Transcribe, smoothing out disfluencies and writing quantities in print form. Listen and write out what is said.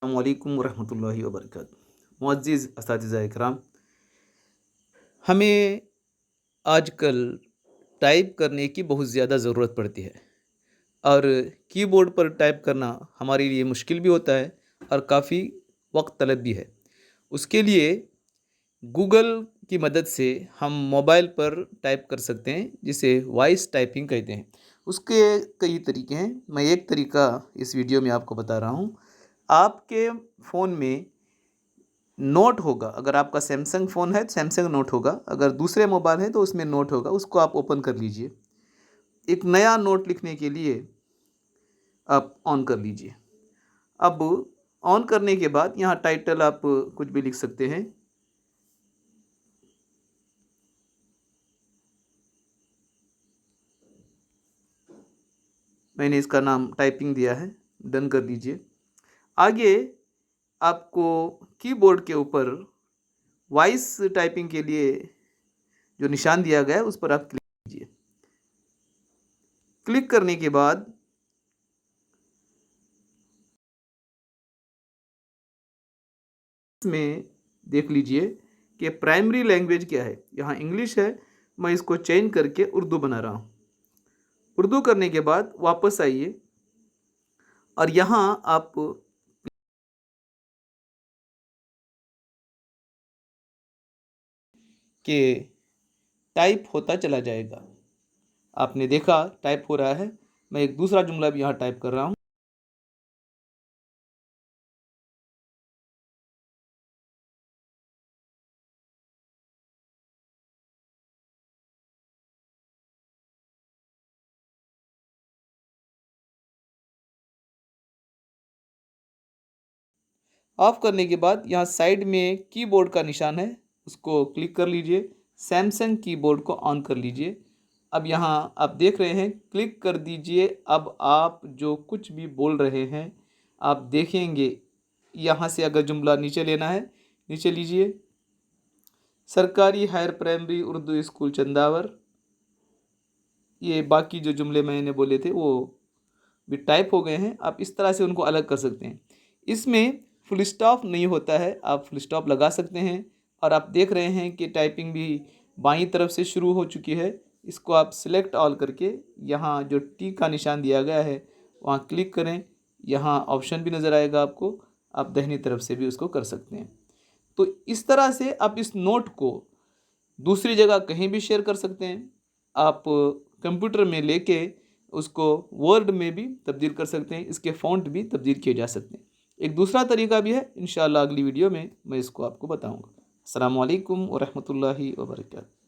अस्सलामुअलैकुम वरहमतुल्लाहि वबरकातुहू। मुअज़्ज़िज़ असातिज़ा इकराम, हमें आजकल टाइप करने की बहुत ज़्यादा ज़रूरत पड़ती है और कीबोर्ड पर टाइप करना हमारे लिए मुश्किल भी होता है और काफ़ी वक्त तलब भी है। उसके लिए गूगल की मदद से हम मोबाइल पर टाइप कर सकते हैं, जिसे वॉइस टाइपिंग कहते हैं। उसके कई तरीके हैं, मैं एक तरीका इस वीडियो में आपको बता रहा हूँ। आपके फ़ोन में नोट होगा, अगर आपका सैमसंग फ़ोन है तो सैमसंग नोट होगा, अगर दूसरे मोबाइल है तो उसमें नोट होगा, उसको आप ओपन कर लीजिए। एक नया नोट लिखने के लिए आप ऑन कर लीजिए। अब ऑन करने के बाद यहाँ टाइटल आप कुछ भी लिख सकते हैं। मैंने इसका नाम टाइपिंग दिया है, डन कर दीजिए। आगे आपको कीबोर्ड के ऊपर वॉइस टाइपिंग के लिए जो निशान दिया गया है उस पर आप क्लिक कीजिए। क्लिक करने के बाद इसमें देख लीजिए कि प्राइमरी लैंग्वेज क्या है। यहाँ इंग्लिश है, मैं इसको चेंज करके उर्दू बना रहा हूँ। उर्दू करने के बाद वापस आइए और यहाँ आप के टाइप होता चला जाएगा। आपने देखा टाइप हो रहा है। मैं एक दूसरा जुमला भी यहाँ टाइप कर रहा हूँ। ऑफ करने के बाद यहाँ साइड में कीबोर्ड का निशान है, उसको क्लिक कर लीजिए। सैमसंग कीबोर्ड को ऑन कर लीजिए। अब यहाँ आप देख रहे हैं, क्लिक कर दीजिए। अब आप जो कुछ भी बोल रहे हैं आप देखेंगे। यहाँ से अगर जुमला नीचे लेना है, नीचे लीजिए। सरकारी higher primary Urdu school Chandawar, ये बाकी जो जुमले मैंने बोले थे वो भी टाइप हो गए हैं। आप इस तरह से उनको अलग कर सकते हैं। इसमें फुल स्टॉप नहीं होता है, आप फुल स्टॉप लगा सकते हैं। और आप देख रहे हैं कि टाइपिंग भी बाईं तरफ से शुरू हो चुकी है। इसको आप सिलेक्ट ऑल करके यहाँ जो टी का निशान दिया गया है वहाँ क्लिक करें। यहाँ ऑप्शन भी नज़र आएगा आपको, आप दाहिनी तरफ से भी उसको कर सकते हैं। तो इस तरह से आप इस नोट को दूसरी जगह कहीं भी शेयर कर सकते हैं। आप कंप्यूटर में लेके उसको वर्ड में भी तब्दील कर सकते हैं, इसके फ़ॉन्ट भी तब्दील किए जा सकते हैं। एक दूसरा तरीका भी है, इंशाअल्लाह अगली वीडियो में मैं इसको आपको बताऊंगा। अस्सलामु अलैकुम वरहमतुल्लाहि वबरकातुहू।